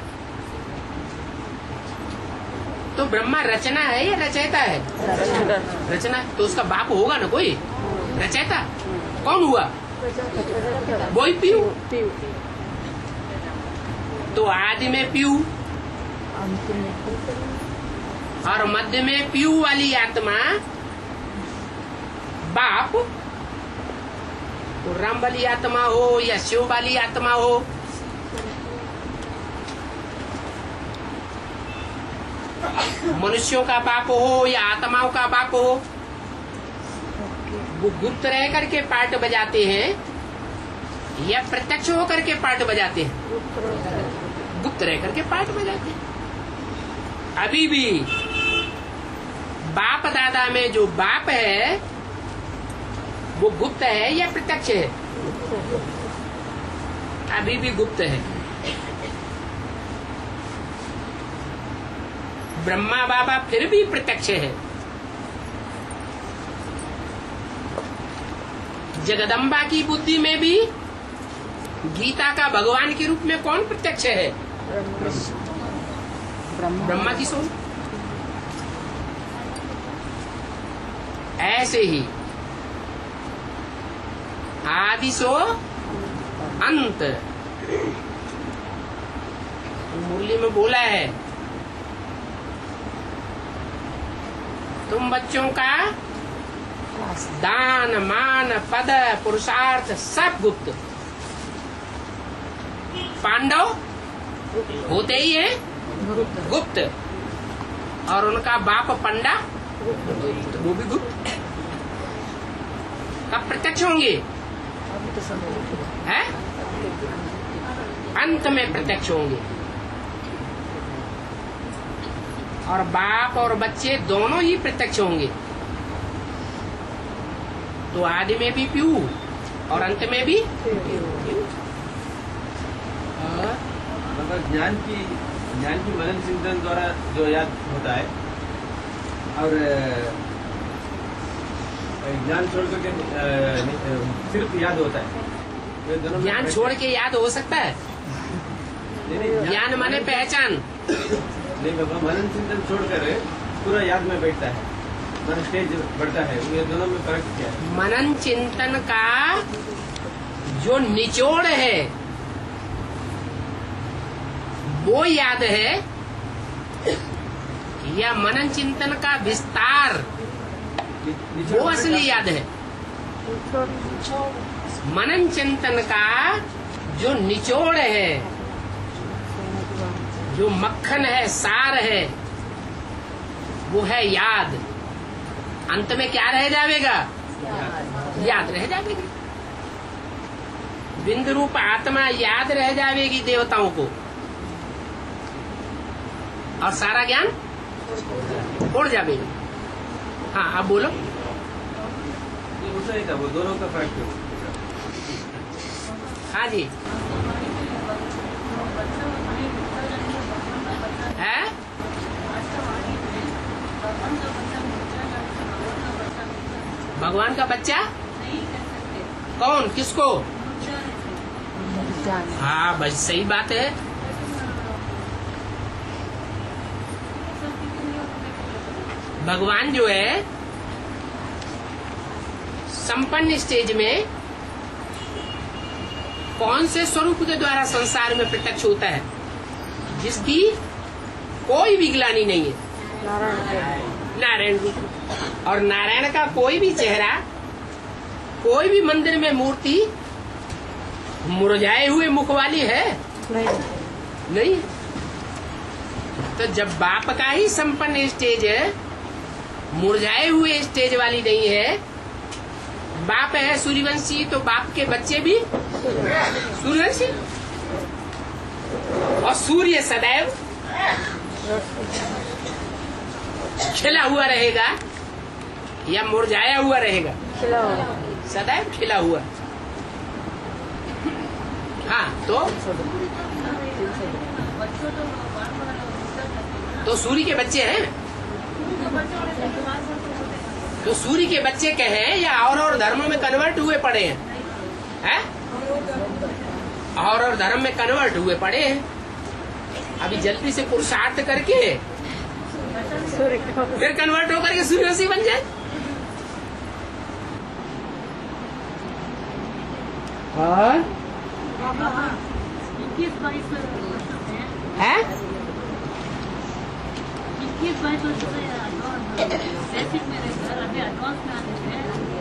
तो ब्रह्मा रचना है या रचयिता है? रचना। तो उसका बाप होगा ना कोई, रचयिता। कौन हुआ? वही प्यू। तो आदि में प्यू और मध्य में प्यू वाली आत्मा बाप, तो राम वाली आत्मा हो या शिव वाली आत्मा हो, मनुष्यों का बाप हो या आत्माओं का बाप हो, वो गुप्त रह करके पार्ट बजाते हैं या प्रत्यक्ष होकर के पार्ट बजाते हैं? गुप्त रह करके पार्ट बजाते हैं। अभी भी बाप दादा में जो बाप है वो गुप्त है या प्रत्यक्ष है? अभी भी गुप्त है। ब्रह्मा बाबा फिर भी प्रत्यक्ष है। जगदम्बा की बुद्धि में भी गीता का भगवान के रूप में कौन प्रत्यक्ष है? ब्रह्मा की सोच। ऐसे ही आदि सो अंत, मुरली में बोला है तुम बच्चों का दान मान पद पुरुषार्थ सब गुप्त। पांडव होते ही है गुप्त, और उनका बाप पंडा वो भी गुप्त। कब प्रत्यक्ष होंगे? है? अंत में प्रत्यक्ष होंगे। और बाप और बच्चे दोनों ही प्रत्यक्ष होंगे। तो आदि में भी प्यू और अंत में भी प्यू। मतलब ज्ञान की मनन चिंतन द्वारा जो याद होता है, और ज्ञान छोड़ करके सिर्फ याद होता है। ज्ञान छोड़ के याद हो सकता है? ज्ञान माने पहचान। नहीं बाबा, मनन चिंतन छोड़कर पूरा याद में बैठता है, मन स्टेज बढ़ता है। ये दोनों में फर्क क्या है? मनन चिंतन का जो निचोड़ है वो याद है, या मनन चिंतन का विस्तार वो असली याद है? मनन चिंतन का जो निचोड़ है, जो मक्खन है, सार है, वो है याद। अंत में क्या रह जाएगा? याद रह जाएगी। बिंदु रूप आत्मा याद रह जाएगी देवताओं को, और सारा ज्ञान उड़ जाएगा। हाँ, अब बोलो। ये उसका ही था, वो दोनों का फर्क है। हाँ जी, है? भगवान का बच्चा कौन? किसको? हाँ बस सही बात है। भगवान जो है संपन्न स्टेज में कौन से स्वरूप के द्वारा संसार में प्रत्यक्ष होता है, जिसकी कोई भी ग्लानि नहीं है? नारायण रूप। और नारायण का कोई भी चेहरा, कोई भी मंदिर में मूर्ति मुरझाए हुए मुख वाली है? नहीं। तो जब बाप का ही संपन्न स्टेज मुरझाए हुए स्टेज वाली नहीं है, बाप है सूर्यवंशी, तो बाप के बच्चे भी सूर्यवंशी। और सूर्य सदैव खिला हुआ रहेगा या मुरझाया हुआ रहेगा? सदैव खिला हुआ। हाँ, तो सूर्य के बच्चे हैं, तो सूर्य के बच्चे कहें या और धर्मों में कन्वर्ट हुए पड़े हैं? और धर्म में कन्वर्ट हुए पड़े हैं। अभी जल्दी से पुरुषार्थ करके फिर कन्वर्ट होकर के सूर्यवंशी बन जाए। और 21-22 है 21-22 बेसिक में रहकर अभी एडवांस में आने से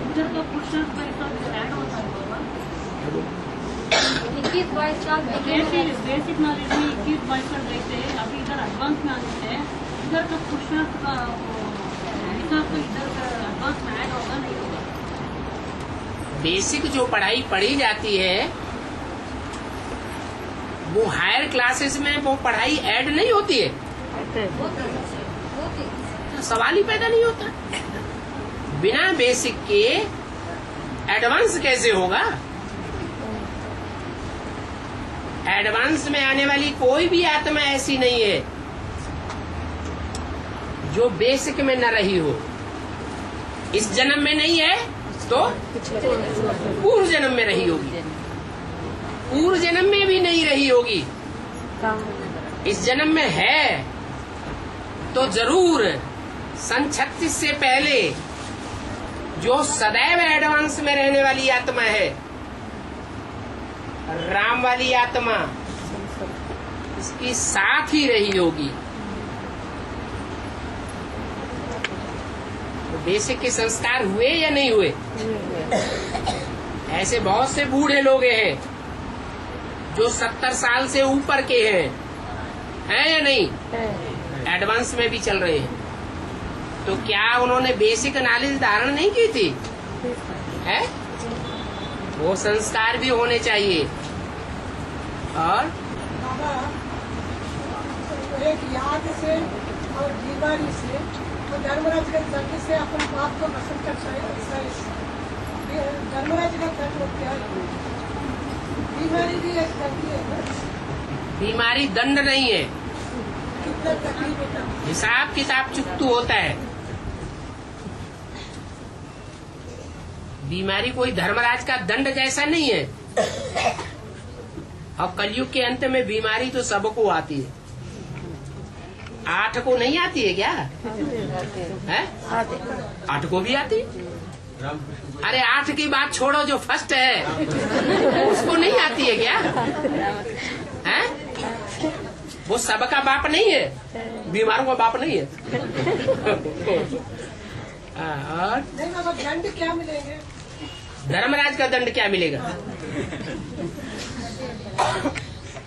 उधर तो पुरुषार्थ पर ऐड होता है बाबा। 21-22 का बेसिक नॉलेज में 21-22 पर देखते हैं, अभी इधर एडवांस में आने से इधर का पुरुषार्थ का हिसाब तो इधर का एडवांस में ऐड होगा नहीं होगा? बेसिक जो पढ़ाई पढ़ी जाती है वो हायर क्लासेस में वो पढ़ाई ऐड नहीं होती है, सवाल ही पैदा नहीं होता। बिना बेसिक के एडवांस कैसे होगा? एडवांस में आने वाली कोई भी आत्मा ऐसी नहीं है जो बेसिक में न रही हो। इस जन्म में नहीं है तो पूर्व जन्म में रही होगी, पूर्व जन्म में भी नहीं रही होगी। इस जन्म में है तो जरूर सन 36 से पहले जो सदैव एडवांस में रहने वाली आत्मा है, राम वाली आत्मा, इसकी साथ ही रही होगी। तो बेसिक के संस्कार हुए या नहीं हुए? ऐसे बहुत से बूढ़े लोग हैं जो 70 साल से ऊपर के हैं या नहीं? एडवांस में भी चल रहे हैं। तो क्या उन्होंने बेसिक नॉलेज धारण नहीं की थी? है? वो संस्कार भी होने चाहिए। और बाबा, एक याद से और बीमारी से तो धर्मराज के दंड से अपन बाप को पसंद कर सकते। धर्मराज का दंड क्या है? बीमारी भी एक दंड है। बीमारी दंड नहीं है, कितना तकलीफ होता है। हिसाब किताब चुकतू होता है। बीमारी कोई धर्मराज का दंड जैसा नहीं है। अब कलयुग के अंत में बीमारी तो सबको आती है। 8 को नहीं आती है क्या? है? 8 को भी आती है। अरे 8 की बात छोड़ो, जो फर्स्ट है उसको नहीं आती है क्या? है? वो सबका बाप नहीं है, बीमारों का बाप नहीं है। और नहीं बाबा, दंड क्या मिलेंगे? धर्मराज का दंड क्या मिलेगा?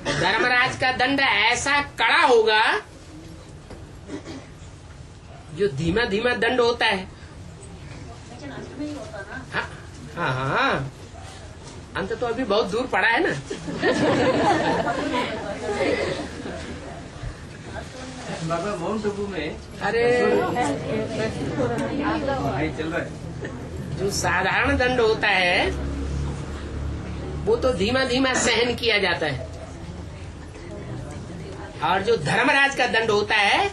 धर्मराज का दंड ऐसा कड़ा होगा जो धीमा धीमा दंड होता है। हाँ हाँ हाँ, अंत तो अभी बहुत दूर पड़ा है ना। बाबा माउंट आबू में अरे भाई चल रहा है। जो साधारण दंड होता है वो तो धीमा धीमा सहन किया जाता है, और जो धर्मराज का दंड होता है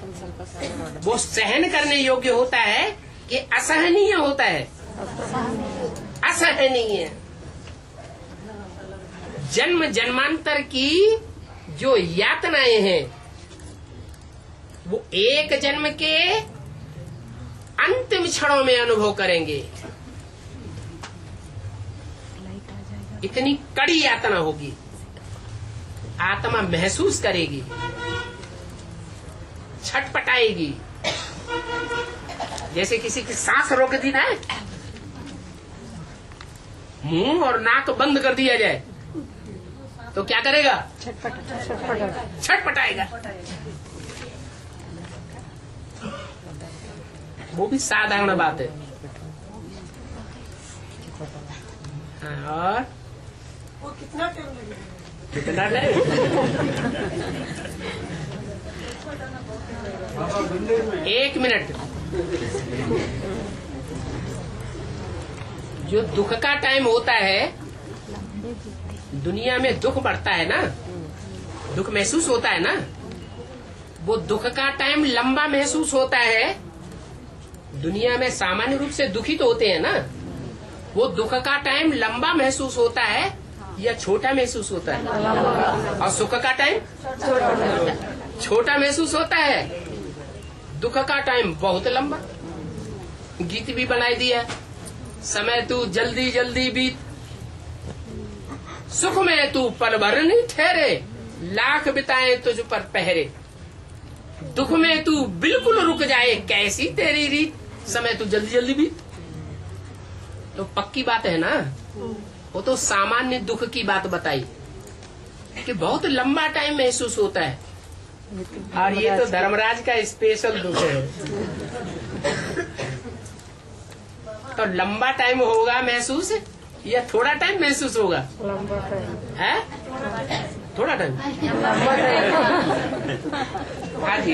वो सहन करने योग्य होता है कि असहनीय होता है। असहनीय। जन्म जन्मांतर की जो यातनाएं हैं वो एक जन्म के अंतिम क्षणों में अनुभव करेंगे। इतनी कड़ी यातना होगी, आत्मा महसूस करेगी, छटपटाएगी। जैसे किसी की सांस रोक दी ना, मुंह और नाक बंद कर दिया जाए तो क्या करेगा? छटपटाएगा। वो भी साधारण बात है। और वो कितना टाइम लगेगा? कितना टाइम? 1 मिनट। जो दुख का टाइम होता है, दुनिया में दुख बढ़ता है ना, दुख महसूस होता है ना, वो दुख का टाइम लंबा महसूस होता है। दुनिया में सामान्य रूप से दुखी तो होते हैं ना, वो दुख का टाइम लंबा महसूस होता है या छोटा महसूस होता है? और सुख का टाइम छोटा महसूस होता है। दुख का टाइम बहुत लंबा। गीत भी बनाई दिया, समय तू जल्दी जल्दी बीत, सुख में तू पल भर नहीं ठहरे, लाख बिताए तुझ पर पहरे। दुख में तू बिल्कुल रुक जाए, कैसी तेरी रीत, समय तू जल्दी जल्दी बीत। तो पक्की बात है ना, वो तो सामान्य दुख की बात बताई कि बहुत लंबा टाइम महसूस होता है। और ये तो धर्मराज का स्पेशल दुख है। तो लंबा टाइम होगा महसूस या थोड़ा टाइम महसूस होगा? लंबा टाइम है? थोड़ा टाइम। हाँ जी।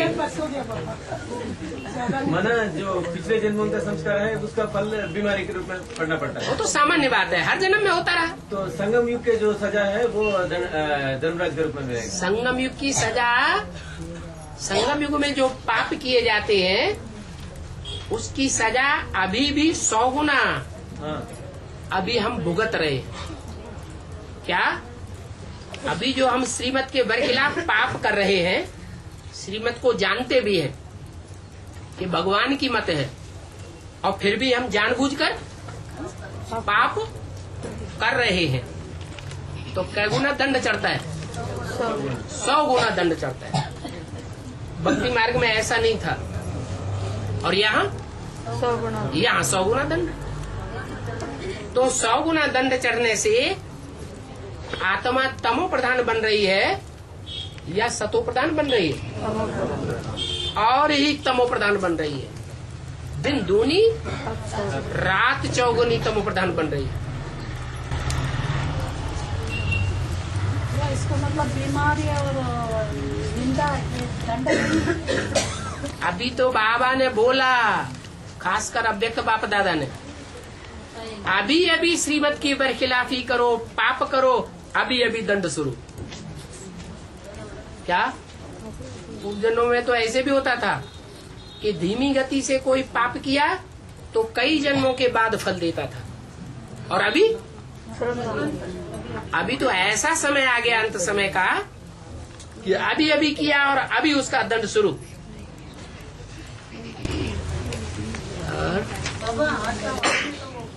माना जो पिछले जन्मों का संस्कार है उसका फल बीमारी के रूप में पड़ना पड़ता है। वो तो सामान्य बात है, हर जन्म में होता रहा। तो संगम युग के जो सजा है वो धर्मराज के रूप में मिलेगी। संगम युग की सजा, संगम युग में जो पाप किए जाते हैं उसकी सजा अभी भी 100 गुना अभी हम भुगत रहे। क्या? अभी जो हम श्रीमत के बरखिलाफ पाप कर रहे हैं, श्रीमत को जानते भी हैं कि भगवान की मत है, और फिर भी हम जानबूझकर पाप कर रहे हैं, तो कै गुना दंड चढ़ता है? 100 गुना दंड चढ़ता है। भक्ति मार्ग में ऐसा नहीं था, और यहाँ 100 गुना दंड। तो 100 गुना दंड चढ़ने से आत्मा तमो प्रधान बन रही है या सतो प्रधान बन रही है? और ही तमो प्रधान बन रही है। दिन दूनी रात चौगुनी तमो प्रधान बन रही है। इसको मतलब बीमारी और निंदा दंड। अभी तो बाबा ने बोला, खासकर अव्यक्त बाप दादा ने, अभी अभी श्रीमत की बरखिलाफी करो, पाप करो, अभी अभी दंड शुरू। क्या पूर्व जन्मों में तो ऐसे भी होता था कि धीमी गति से कोई पाप किया तो कई जन्मों के बाद फल देता था, और अभी तो ऐसा समय आ गया अंत समय का कि अभी अभी किया और अभी उसका दंड शुरू।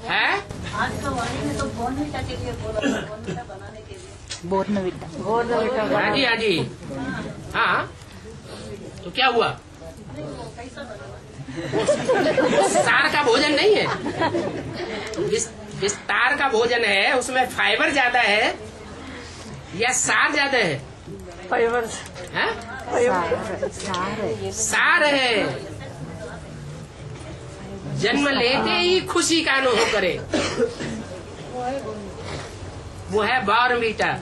है आज का वाणी में तो बोर्नविटा के लिए बोला, बोर्नविटा बनाने के लिए। बोर्नविटा। हाँ जी, हाँ जी, हाँ। तो क्या हुआ? वो सार का भोजन नहीं है, विस्तार का भोजन है, उसमें फाइबर ज्यादा है या सार ज्यादा है? फाइबर है? सार है। जन्म लेते ही खुशी का अनुभव करे, वो है बोर्नविटा।